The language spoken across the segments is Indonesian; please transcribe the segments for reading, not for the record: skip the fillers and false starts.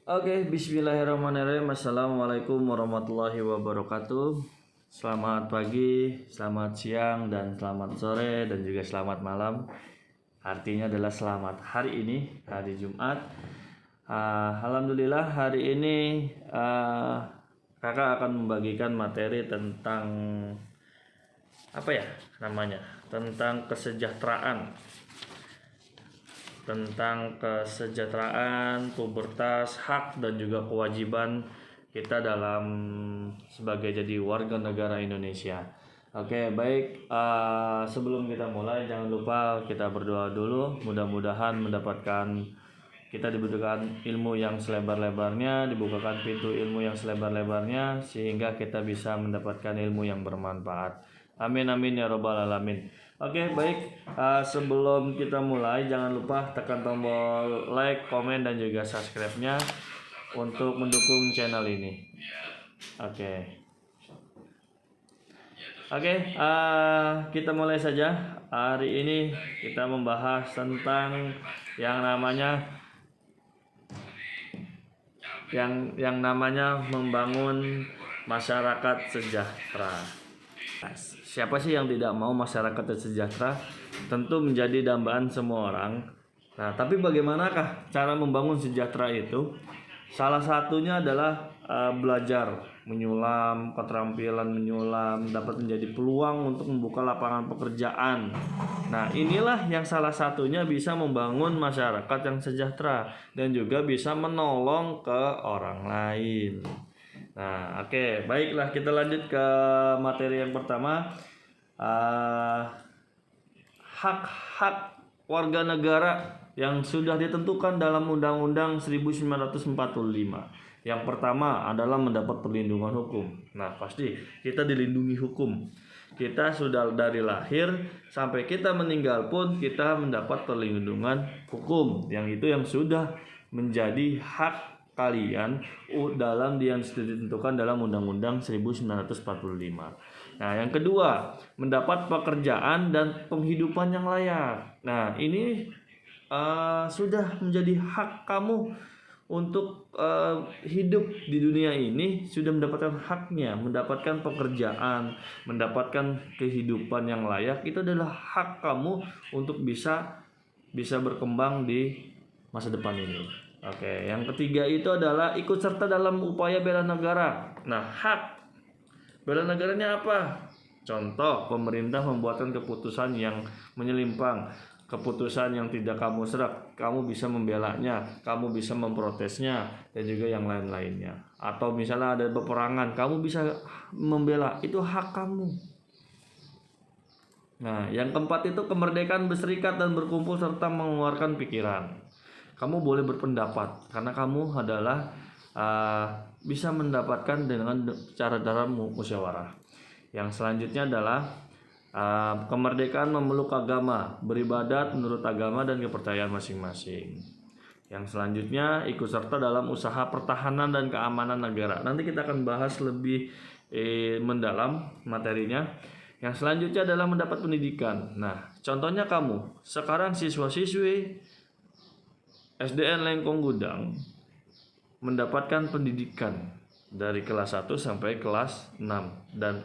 Oke, bismillahirrahmanirrahim. Assalamualaikum warahmatullahi wabarakatuh. Selamat pagi, selamat siang, dan selamat sore, dan juga selamat malam. Artinya adalah selamat hari ini, hari Jumat. Alhamdulillah hari ini kakak akan membagikan materi tentang tentang kesejahteraan, pubertas, hak dan juga kewajiban kita dalam sebagai jadi warga negara Indonesia. Oke, baik. Sebelum kita mulai, jangan lupa kita berdoa dulu. Mudah-mudahan kita dibutuhkan ilmu yang selebar-lebarnya, dibukakan pintu ilmu yang selebar-lebarnya, sehingga kita bisa mendapatkan ilmu yang bermanfaat. Amin amin ya robbal alamin. Oke, baik. Sebelum kita mulai, jangan lupa tekan tombol like, komen, dan juga subscribe-nya untuk mendukung channel ini. Oke, kita mulai saja. Hari ini kita membahas tentang yang namanya membangun masyarakat sejahtera. Siapa sih yang tidak mau masyarakat sejahtera? Tentu menjadi dambaan semua orang. Nah, tapi bagaimanakah cara membangun sejahtera itu? Salah satunya adalah belajar menyulam, keterampilan menyulam dapat menjadi peluang untuk membuka lapangan pekerjaan. Nah, inilah yang salah satunya bisa membangun masyarakat yang sejahtera dan juga bisa menolong ke orang lain. Nah, oke, baiklah, kita lanjut ke materi yang pertama. Hak-hak warga negara yang sudah ditentukan dalam Undang-Undang 1945. Yang pertama adalah mendapat perlindungan hukum. Nah, pasti kita dilindungi hukum. Kita sudah dari lahir sampai kita meninggal pun kita mendapat perlindungan hukum. Yang itu yang sudah menjadi hak kalian dalam yang ditentukan dalam Undang-Undang 1945. Nah, yang kedua, mendapat pekerjaan dan penghidupan yang layak. Nah, ini sudah menjadi hak kamu untuk hidup di dunia ini, sudah mendapatkan haknya, mendapatkan pekerjaan, mendapatkan kehidupan yang layak. Itu adalah hak kamu untuk bisa berkembang di masa depan ini. Oke, yang ketiga itu adalah ikut serta dalam upaya bela negara. Nah, hak bela negaranya apa? Contoh, pemerintah membuatkan keputusan yang menyimpang, keputusan yang tidak kamu serak, kamu bisa membelanya, kamu bisa memprotesnya, dan juga yang lain-lainnya. Atau misalnya ada peperangan, kamu bisa membela, itu hak kamu. Nah, yang keempat itu kemerdekaan berserikat dan berkumpul serta mengeluarkan pikiran. Kamu boleh berpendapat karena kamu adalah bisa mendapatkan dengan cara musyawarah. Yang selanjutnya adalah kemerdekaan memeluk agama, beribadat menurut agama dan kepercayaan masing-masing. Yang selanjutnya ikut serta dalam usaha pertahanan dan keamanan negara. Nanti kita akan bahas lebih mendalam materinya. Yang selanjutnya adalah mendapat pendidikan. Nah, contohnya kamu sekarang siswa-siswi SDN Lengkong Gudang mendapatkan pendidikan dari kelas 1 sampai kelas 6. Dan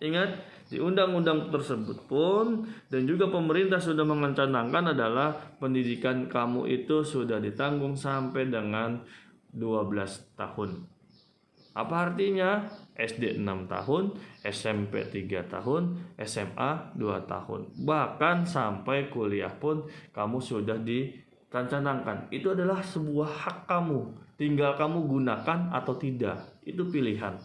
ingat, di undang-undang tersebut pun dan juga pemerintah sudah mencanangkan adalah pendidikan kamu itu sudah ditanggung sampai dengan 12 tahun. Apa artinya? SD 6 tahun, SMP 3 tahun, SMA 2 tahun. Bahkan sampai kuliah pun kamu sudah dicanangkan. Itu adalah sebuah hak kamu. Tinggal kamu gunakan atau tidak. Itu pilihan.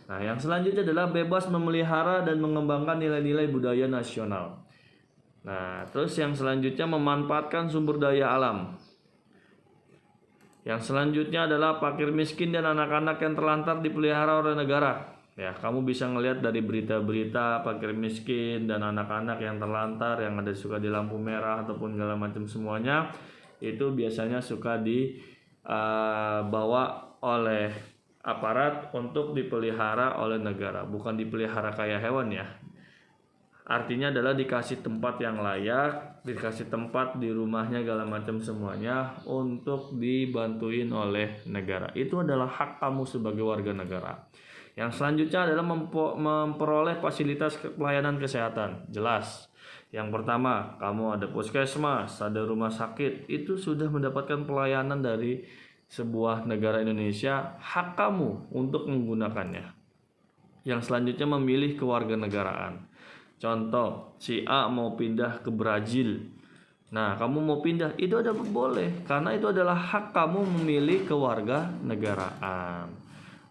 Nah, yang selanjutnya adalah bebas memelihara dan mengembangkan nilai-nilai budaya nasional. Nah, terus yang selanjutnya memanfaatkan sumber daya alam. Yang selanjutnya adalah fakir miskin dan anak-anak yang terlantar dipelihara oleh negara. Ya, kamu bisa ngelihat dari berita-berita fakir miskin dan anak-anak yang terlantar yang ada suka di lampu merah ataupun segala macam semuanya, itu biasanya suka dibawa oleh aparat untuk dipelihara oleh negara, bukan dipelihara kayak hewan ya. Artinya adalah dikasih tempat yang layak, dikasih tempat di rumahnya segala macam semuanya untuk dibantuin oleh negara. Itu adalah hak kamu sebagai warga negara. Yang selanjutnya adalah memperoleh fasilitas pelayanan kesehatan. Jelas. Yang pertama, kamu ada puskesmas, ada rumah sakit, itu sudah mendapatkan pelayanan dari sebuah negara Indonesia, hak kamu untuk menggunakannya. Yang selanjutnya memilih kewarganegaraan. Contoh, si A mau pindah ke Brazil. Nah, kamu mau pindah, itu ada boleh, karena itu adalah hak kamu memilih kewarganegaraan.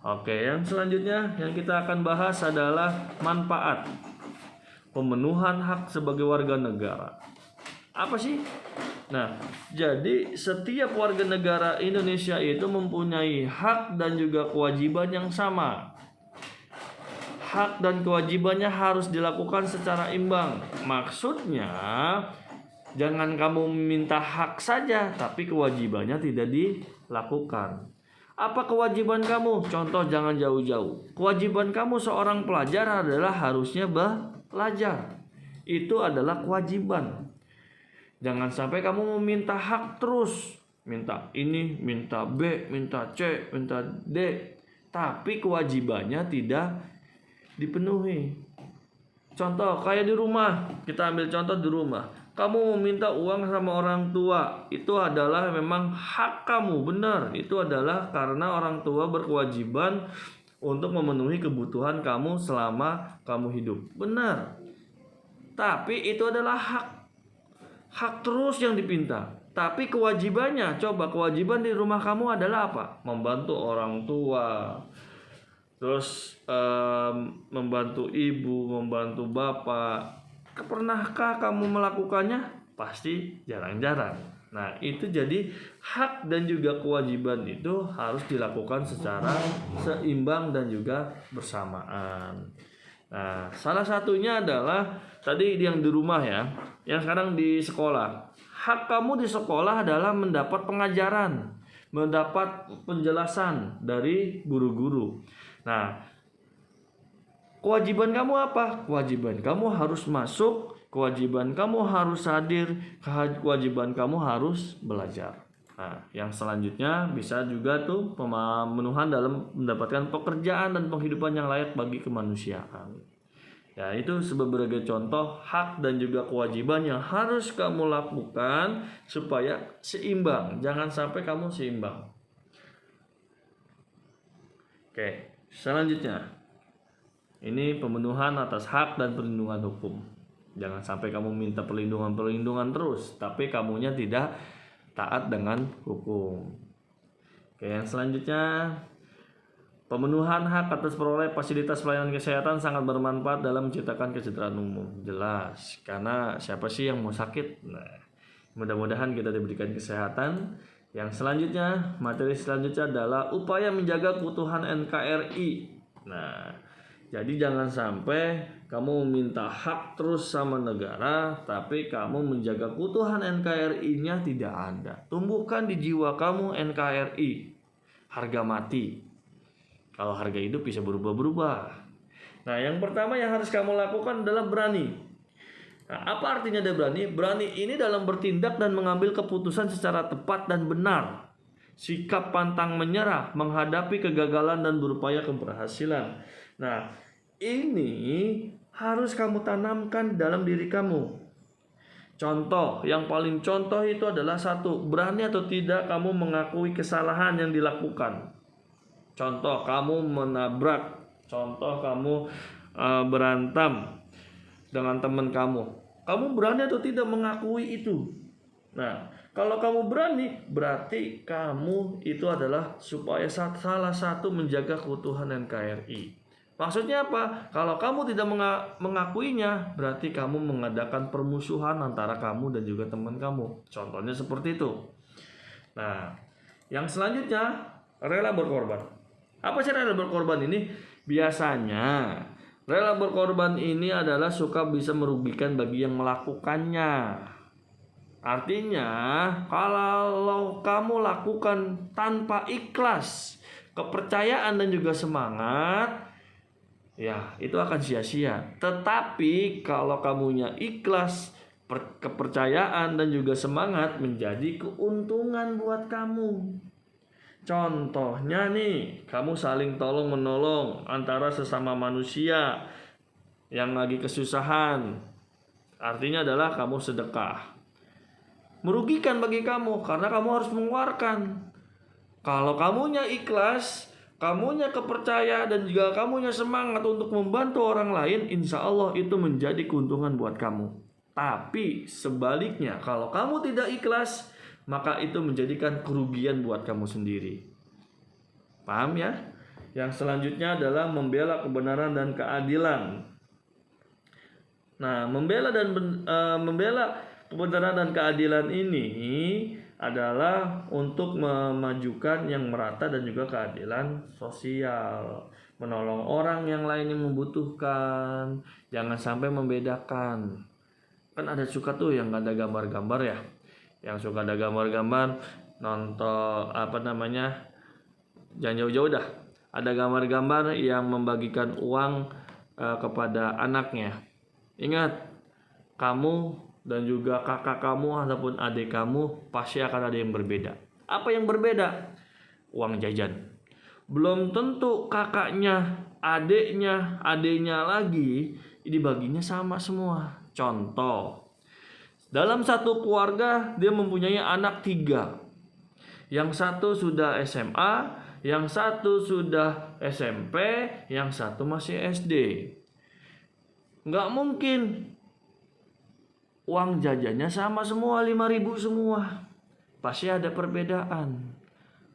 Oke, yang selanjutnya yang kita akan bahas adalah manfaat pemenuhan hak sebagai warga negara. Apa sih? Nah, jadi setiap warga negara Indonesia itu mempunyai hak dan juga kewajiban yang sama. Hak dan kewajibannya harus dilakukan secara imbang. Maksudnya, jangan kamu meminta hak saja, tapi kewajibannya tidak dilakukan. Apa kewajiban kamu? Contoh, jangan jauh-jauh. Kewajiban kamu seorang pelajar adalah harusnya belajar. Itu adalah kewajiban. Jangan sampai kamu meminta hak terus. Minta ini, minta B, minta C, minta D. Tapi kewajibannya tidak dipenuhi. Contoh kayak di rumah, kita ambil contoh di rumah. Kamu meminta uang sama orang tua, itu adalah memang hak kamu, benar. Itu adalah karena orang tua berkewajiban untuk memenuhi kebutuhan kamu selama kamu hidup, benar. Tapi itu adalah hak terus yang dipinta. Tapi kewajibannya, coba kewajiban di rumah kamu adalah apa? Membantu orang tua, terus membantu ibu, membantu bapak. Pernahkah kamu melakukannya? Pasti jarang-jarang. Nah, itu jadi hak dan juga kewajiban itu harus dilakukan secara seimbang dan juga bersamaan. Nah, salah satunya adalah tadi yang di rumah ya, yang sekarang di sekolah. Hak kamu di sekolah adalah mendapat pengajaran, mendapat penjelasan dari guru-guru. Nah, kewajiban kamu apa? Kewajiban kamu harus masuk, kewajiban kamu harus hadir, kewajiban kamu harus belajar. Nah, yang selanjutnya bisa juga tuh pemenuhan dalam mendapatkan pekerjaan dan penghidupan yang layak bagi kemanusiaan. Ya, itu sebagai contoh hak dan juga kewajiban yang harus kamu lakukan supaya seimbang. Jangan sampai kamu seimbang. Oke, selanjutnya. Ini pemenuhan atas hak dan perlindungan hukum. Jangan sampai kamu minta perlindungan terus, tapi kamunya tidak taat dengan hukum. Oke, yang selanjutnya, pemenuhan hak atas peroleh fasilitas pelayanan kesehatan sangat bermanfaat dalam menciptakan kesejahteraan umum. Jelas, karena siapa sih yang mau sakit? Nah, mudah-mudahan kita diberikan kesehatan. Yang selanjutnya, materi selanjutnya adalah upaya menjaga keutuhan NKRI. Nah, jadi jangan sampai kamu meminta hak terus sama negara, tapi kamu menjaga keutuhan NKRI-nya tidak ada. Tumbuhkan di jiwa kamu NKRI, harga mati. Kalau harga hidup bisa berubah-berubah. Nah, yang pertama yang harus kamu lakukan adalah berani. Nah, apa artinya dia berani? Berani ini dalam bertindak dan mengambil keputusan secara tepat dan benar. Sikap pantang menyerah, menghadapi kegagalan dan berupaya keberhasilan. Nah, ini harus kamu tanamkan dalam diri kamu. Contoh, yang paling contoh itu adalah satu, berani atau tidak kamu mengakui kesalahan yang dilakukan. Contoh, kamu menabrak. Contoh, kamu berantem dengan teman kamu. Kamu berani atau tidak mengakui itu? Nah, kalau kamu berani, berarti kamu itu adalah supaya salah satu menjaga keutuhan NKRI. Maksudnya apa? Kalau kamu tidak mengakuinya, berarti kamu mengadakan permusuhan antara kamu dan juga teman kamu. Contohnya seperti itu. Nah, yang selanjutnya, rela berkorban. Apa sih rela berkorban ini? Biasanya rela berkorban ini adalah suka bisa merugikan bagi yang melakukannya. Artinya, kalau kamu lakukan tanpa ikhlas, kepercayaan dan juga semangat, ya itu akan sia-sia. Tetapi kalau kamunya ikhlas, kepercayaan dan juga semangat, menjadi keuntungan buat kamu. Contohnya nih, kamu saling tolong menolong antara sesama manusia yang lagi kesusahan. Artinya adalah kamu sedekah. Merugikan bagi kamu karena kamu harus mengeluarkan. Kalau kamunya ikhlas, kamunya kepercaya dan juga kamunya semangat untuk membantu orang lain, insya Allah itu menjadi keuntungan buat kamu. Tapi sebaliknya, kalau kamu tidak ikhlas, maka itu menjadikan kerugian buat kamu sendiri. Paham ya? Yang selanjutnya adalah membela kebenaran dan keadilan. Nah, membela kebenaran dan keadilan ini adalah untuk memajukan yang merata dan juga keadilan sosial, menolong orang yang lain yang membutuhkan, jangan sampai membedakan. Kan ada suka tuh yang ada gambar-gambar ya, yang suka ada gambar-gambar nonton jangan jauh-jauh dah, ada gambar-gambar yang membagikan uang kepada anaknya. Ingat, kamu dan juga kakak kamu ataupun adik kamu pasti akan ada yang berbeda. Apa yang berbeda? Uang jajan. Belum tentu kakaknya, adiknya lagi dibaginya sama semua. Contoh, dalam satu keluarga dia mempunyai anak 3. Yang satu sudah SMA, yang satu sudah SMP, yang satu masih SD. Nggak mungkin uang jajannya sama semua, 5.000 semua. Pasti ada perbedaan.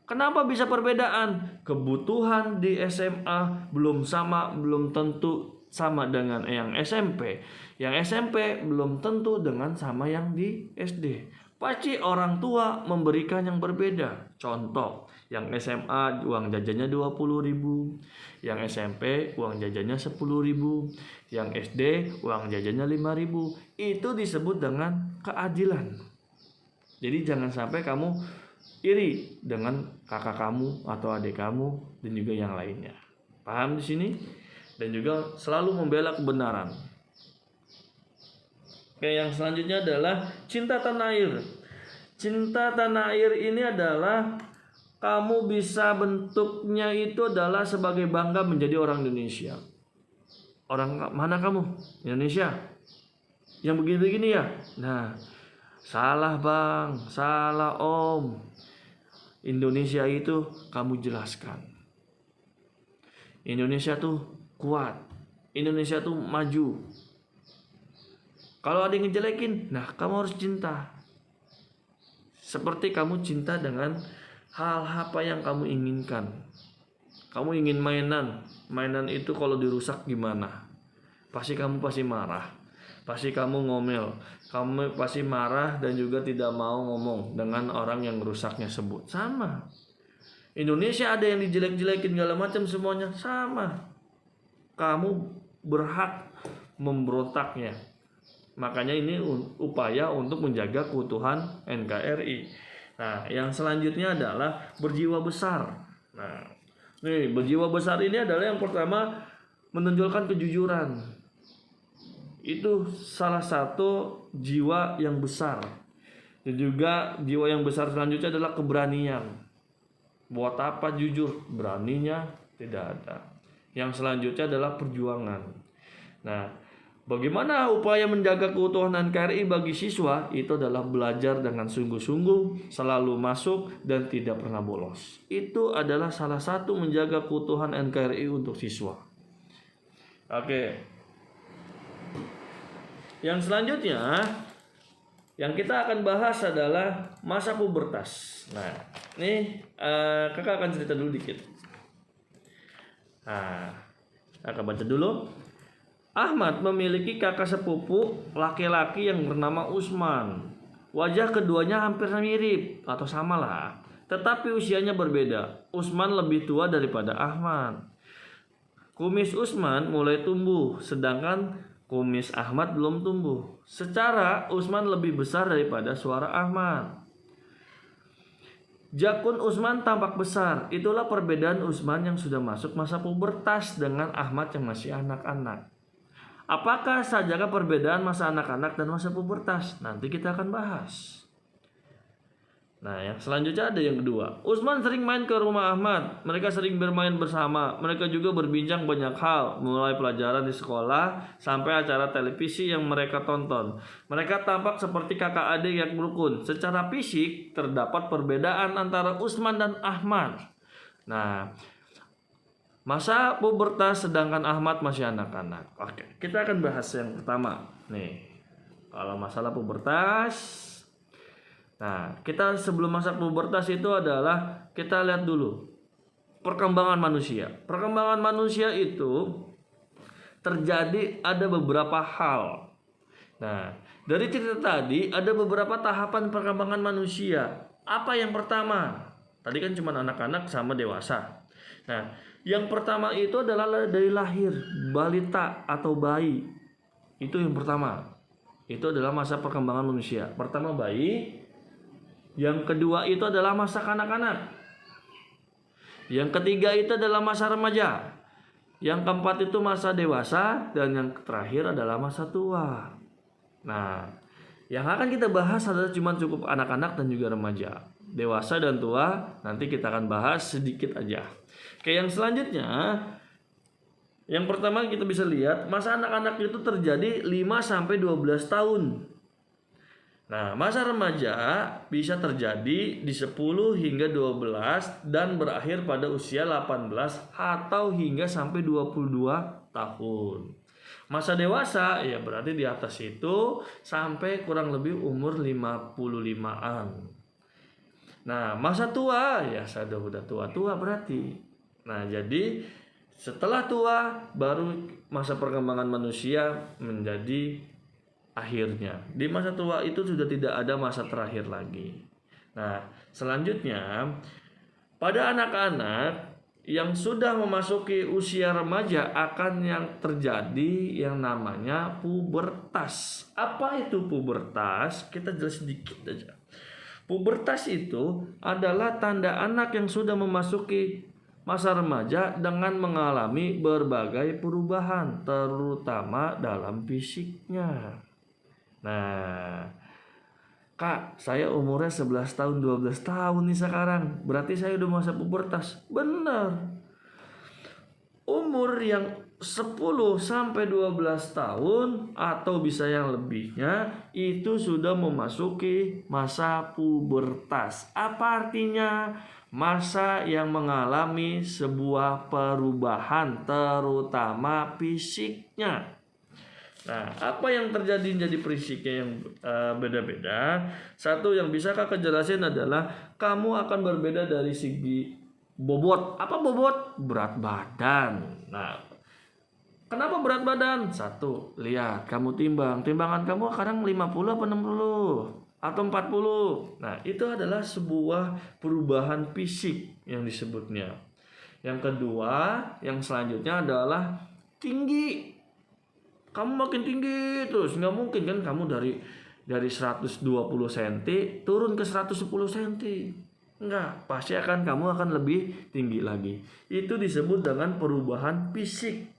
Kenapa bisa perbedaan? Kebutuhan di SMA belum tentu sama dengan yang SMP. Yang SMP belum tentu dengan sama yang di SD. Pasti orang tua memberikan yang berbeda. Contoh, yang SMA uang jajannya 20.000, yang SMP uang jajannya 10.000, yang SD uang jajannya 5.000. Itu disebut dengan keadilan. Jadi jangan sampai kamu iri dengan kakak kamu atau adik kamu dan juga yang lainnya. Paham di sini? Dan juga selalu membela kebenaran. Oke, yang selanjutnya adalah cinta tanah air. Cinta tanah air ini adalah kamu bisa bentuknya itu adalah sebagai bangga menjadi orang Indonesia. Orang mana kamu? Indonesia. Yang begini-begini ya? Nah, salah bang, salah om. Indonesia itu kamu jelaskan. Indonesia tuh kuat. Indonesia tuh maju. Kalau ada yang ngejelekin, nah kamu harus cinta. Seperti kamu cinta dengan hal apa yang kamu inginkan. Kamu ingin mainan itu kalau dirusak gimana? Kamu pasti marah. Pasti kamu ngomel. Kamu pasti marah dan juga tidak mau ngomong dengan orang yang rusaknya sebut. Sama. Indonesia ada yang dijelek-jelekin segala macam semuanya sama. Kamu berhak memberontaknya. Makanya ini upaya untuk menjaga keutuhan NKRI. Nah, yang selanjutnya adalah berjiwa besar. Nah, nih berjiwa besar ini adalah yang pertama menonjolkan kejujuran. Itu salah satu jiwa yang besar. Dan juga jiwa yang besar selanjutnya adalah keberanian. Buat apa jujur? Beraninya tidak ada. Yang selanjutnya adalah perjuangan. Nah, bagaimana upaya menjaga keutuhan NKRI bagi siswa? Itu adalah belajar dengan sungguh-sungguh, selalu masuk dan tidak pernah bolos. Itu adalah salah satu menjaga keutuhan NKRI untuk siswa. Oke. Yang selanjutnya yang kita akan bahas adalah masa pubertas. Nah, ini kakak akan cerita dulu dikit. Nah, kakak baca dulu. Ahmad memiliki kakak sepupu laki-laki yang bernama Usman. Wajah keduanya hampir mirip atau samalah, tetapi usianya berbeda. Usman lebih tua daripada Ahmad. Kumis Usman mulai tumbuh, sedangkan kumis Ahmad belum tumbuh. Secara Usman lebih besar daripada suara Ahmad. Jakun Usman tampak besar. Itulah perbedaan Usman yang sudah masuk masa pubertas dengan Ahmad yang masih anak-anak. Apakah sajakah perbedaan masa anak-anak dan masa pubertas? Nanti kita akan bahas. Nah, yang selanjutnya ada yang kedua. Usman sering main ke rumah Ahmad. Mereka sering bermain bersama. Mereka juga berbincang banyak hal, mulai pelajaran di sekolah sampai acara televisi yang mereka tonton. Mereka tampak seperti kakak adik yang rukun. Secara fisik terdapat perbedaan antara Usman dan Ahmad. Nah, masa pubertas sedangkan Ahmad masih anak-anak. Oke, kita akan bahas yang pertama. Nih, kalau masalah pubertas. Nah, kita sebelum masa pubertas itu adalah kita lihat dulu perkembangan manusia. Perkembangan manusia itu terjadi ada beberapa hal. Nah, dari cerita tadi ada beberapa tahapan perkembangan manusia. Apa yang pertama? Tadi kan cuma anak-anak sama dewasa. Nah, yang pertama itu adalah dari lahir, balita atau bayi. Itu yang pertama. Itu adalah masa perkembangan manusia. Pertama bayi. Yang kedua itu adalah masa kanak-kanak. Yang ketiga itu adalah masa remaja. Yang keempat itu masa dewasa. Dan yang terakhir adalah masa tua. Nah, yang akan kita bahas adalah cuma cukup anak-anak dan juga remaja. Dewasa dan tua nanti kita akan bahas sedikit aja. Oke, yang selanjutnya, yang pertama kita bisa lihat masa anak-anak itu terjadi 5-12 tahun. Nah, masa remaja bisa terjadi di 10 hingga 12 dan berakhir pada usia 18 atau hingga sampai 22 tahun. Masa dewasa ya berarti di atas itu sampai kurang lebih umur 55-an. Nah, masa tua ya sudah tua-tua berarti. Nah, jadi setelah tua baru masa perkembangan manusia menjadi akhirnya. Di masa tua itu sudah tidak ada masa terakhir lagi. Nah, selanjutnya pada anak-anak yang sudah memasuki usia remaja akan yang terjadi yang namanya pubertas. Apa itu pubertas? Kita jelas sedikit aja. Pubertas itu adalah tanda anak yang sudah memasuki masa remaja dengan mengalami berbagai perubahan, terutama dalam fisiknya. Nah, Kak, saya umurnya 11 tahun, 12 tahun nih sekarang. Berarti saya udah masa pubertas. Benar. Umur yang 10-12 tahun atau bisa yang lebihnya itu sudah memasuki masa pubertas. Apa artinya? Masa yang mengalami sebuah perubahan terutama fisiknya. Nah, apa yang terjadi jadi fisiknya yang beda-beda? Satu yang bisa kakak jelasin adalah kamu akan berbeda dari segi bobot. Apa bobot? Berat badan. Nah, kenapa berat badan? Satu, lihat kamu timbang. Timbangan kamu sekarang 50 apa 60? Atau 40? Nah, itu adalah sebuah perubahan fisik yang disebutnya. Yang kedua, yang selanjutnya adalah tinggi. Kamu makin tinggi terus, nggak mungkin kan kamu dari 120 cm turun ke 110 cm. Enggak, pasti kamu akan lebih tinggi lagi. Itu disebut dengan perubahan fisik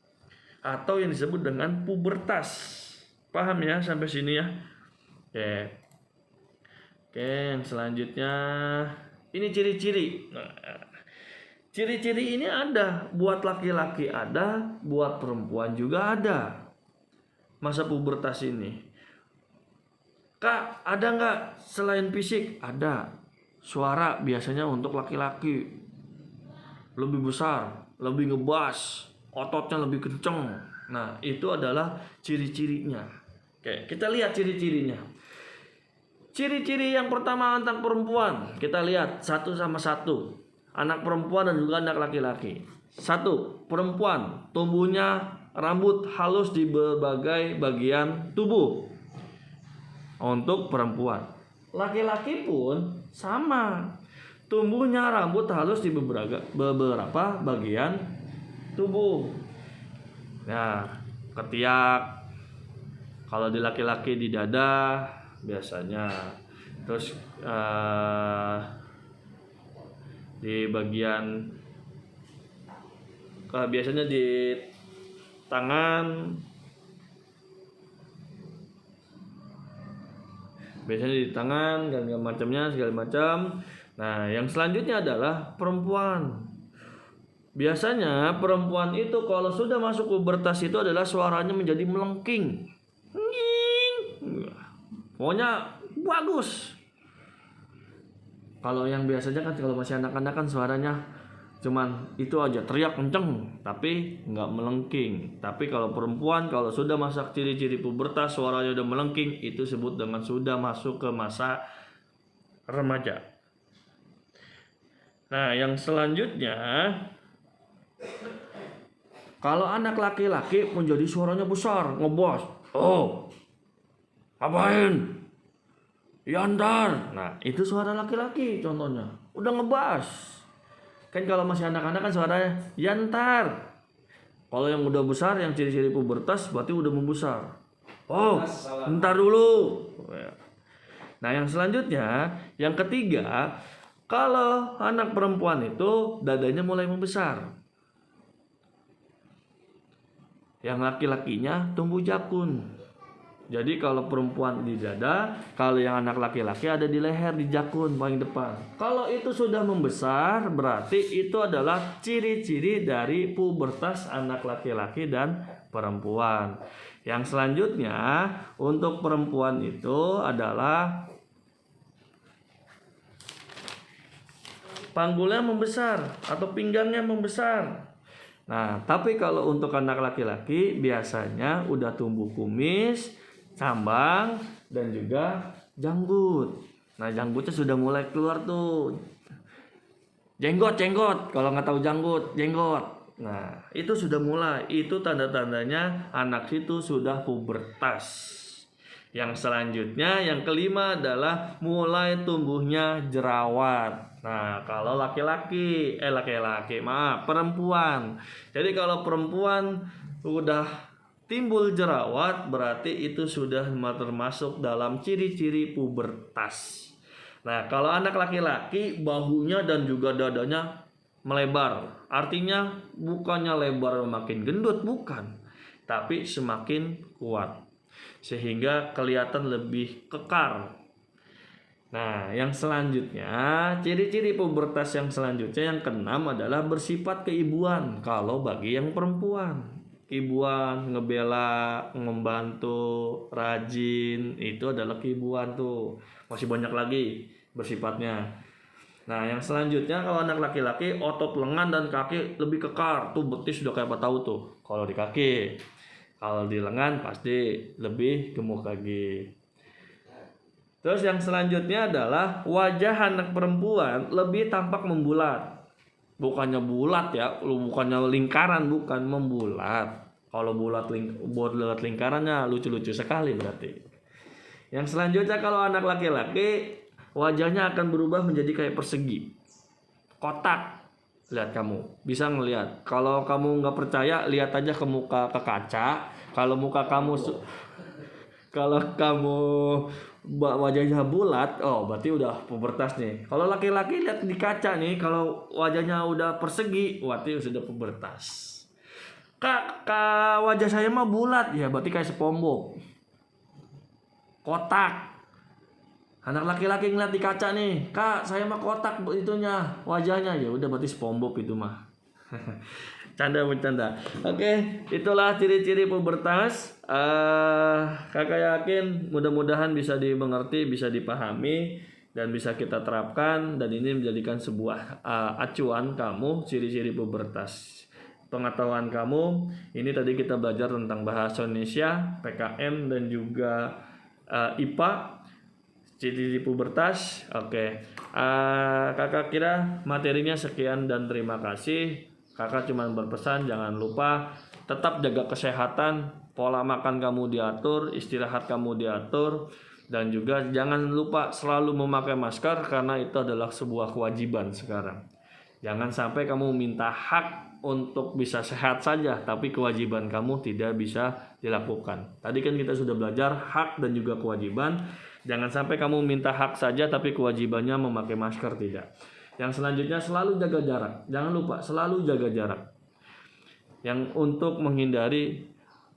atau yang disebut dengan pubertas. Paham ya sampai sini ya? Oke, yang selanjutnya ini ciri-ciri. Nah, ciri-ciri ini ada buat laki-laki ada, buat perempuan juga ada. Masa pubertas ini, Kak, ada nggak selain fisik? Ada. Suara biasanya untuk laki-laki lebih besar, lebih ngebas, ototnya lebih kenceng. Nah, itu adalah ciri-cirinya. Oke, kita lihat ciri-cirinya. Ciri-ciri yang pertama tentang perempuan, kita lihat satu sama satu. Anak perempuan dan juga anak laki-laki. Satu, perempuan, tumbuhnya rambut halus di berbagai bagian tubuh. Untuk perempuan. Laki-laki pun sama. Tumbuhnya rambut halus di beberapa bagian tubuh. Nah, ketiak. Kalau di laki-laki di dada biasanya. Terus di bagian biasanya di tangan, dan segala macam. Nah, yang selanjutnya adalah perempuan. Biasanya perempuan itu kalau sudah masuk pubertas itu adalah suaranya menjadi melengking. Pokoknya bagus. Kalau yang biasanya kan kalau masih anak-anak kan suaranya cuman itu aja, teriak kenceng tapi nggak melengking. Tapi kalau perempuan kalau sudah masuk ciri-ciri pubertas suaranya udah melengking, itu sebut dengan sudah masuk ke masa remaja. Nah, yang selanjutnya, kalau anak laki-laki menjadi suaranya besar, ngebos. Oh, ngapain? Yantar. Nah, itu suara laki-laki contohnya. Udah ngebas. Kan kalau masih anak-anak kan suaranya yantar. Kalau yang udah besar, yang ciri-ciri pubertas berarti udah membesar. Oh, bentar dulu. Nah, yang selanjutnya, yang ketiga, kalau anak perempuan itu dadanya mulai membesar. Yang laki-lakinya tumbuh jakun. Jadi kalau perempuan di dada, kalau yang anak laki-laki ada di leher, di jakun paling depan. Kalau itu sudah membesar, berarti itu adalah ciri-ciri dari pubertas anak laki-laki dan perempuan. Yang selanjutnya untuk perempuan itu adalah panggulnya membesar atau pinggangnya membesar. Nah, tapi kalau untuk anak laki-laki biasanya udah tumbuh kumis, cambang, dan juga janggut. Nah, janggutnya sudah mulai keluar tuh. Jenggot. Kalau nggak tahu jenggot. Nah, itu sudah mulai. Itu tanda-tandanya anak itu sudah pubertas. Yang selanjutnya, yang kelima adalah mulai tumbuhnya jerawat. Nah, kalau perempuan. Jadi kalau perempuan udah timbul jerawat, berarti itu sudah termasuk dalam ciri-ciri pubertas. Nah, kalau anak laki-laki bahunya dan juga dadanya melebar. Artinya bukannya lebar makin gendut, bukan, tapi semakin kuat. Sehingga kelihatan lebih kekar. Nah, yang selanjutnya, ciri-ciri pubertas yang selanjutnya yang keenam adalah bersifat keibuan. Kalau bagi yang perempuan, keibuan, ngebela, membantu, rajin, itu adalah keibuan tuh. Masih banyak lagi bersifatnya. Nah, yang selanjutnya kalau anak laki-laki, otot lengan dan kaki lebih kekar. Tuh betis sudah kayak apa tahu tuh. Kalau di kaki, kalau di lengan pasti lebih gemuk lagi. Terus yang selanjutnya adalah wajah anak perempuan lebih tampak membulat. Bukannya bulat ya, bukannya lingkaran, bukan, membulat. Kalau bulat lingkarannya lucu-lucu sekali berarti. Yang selanjutnya kalau anak laki-laki, wajahnya akan berubah menjadi kayak persegi, kotak. Lihat, kamu bisa ngelihat. Kalau kamu nggak percaya, lihat aja ke kaca. Kalau muka kamu kalau kamu wajahnya bulat, oh berarti udah pubertas nih. Kalau laki-laki lihat di kaca nih, kalau wajahnya udah persegi, berarti sudah pubertas. Kak, wajah saya mah bulat, ya berarti kayak SpongeBob, kotak. Anak laki-laki ngeliat di kaca nih, kak saya mah kotak itunya wajahnya, ya udah berarti SpongeBob itu mah. Bercanda. Oke, itulah ciri-ciri pubertas. Kakak yakin mudah-mudahan bisa dimengerti, bisa dipahami, dan bisa kita terapkan. Dan ini menjadikan sebuah acuan kamu, ciri-ciri pubertas. Pengetahuan kamu, ini tadi kita belajar tentang bahasa Indonesia, PKN, dan juga IPA, ciri-ciri pubertas. Oke, kakak kira materinya sekian dan terima kasih. Kakak cuma berpesan jangan lupa tetap jaga kesehatan, pola makan kamu diatur, istirahat kamu diatur, dan juga jangan lupa selalu memakai masker karena itu adalah sebuah kewajiban sekarang. Jangan sampai kamu minta hak untuk bisa sehat saja, tapi kewajiban kamu tidak bisa dilakukan. Tadi kan kita sudah belajar hak dan juga kewajiban. Jangan sampai kamu minta hak saja tapi kewajibannya memakai masker tidak. Yang selanjutnya selalu jaga jarak. Jangan lupa selalu jaga jarak. Yang untuk menghindari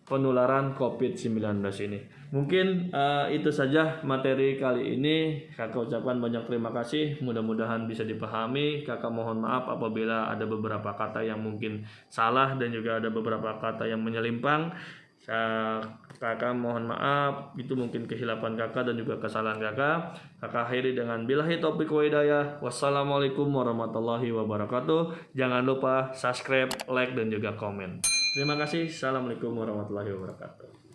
penularan COVID-19 ini. Mungkin itu saja materi kali ini. Kakak ucapkan banyak terima kasih. Mudah-mudahan bisa dipahami. Kakak mohon maaf apabila ada beberapa kata yang mungkin salah dan juga ada beberapa kata yang menyelimpang. Kakak mohon maaf, itu mungkin kehilapan kakak dan juga kesalahan kakak. Kakak akhiri dengan billahi taufiq wa hidayah. Wassalamualaikum warahmatullahi wabarakatuh. Jangan lupa subscribe, like dan juga komen. Terima kasih. Assalamualaikum warahmatullahi wabarakatuh.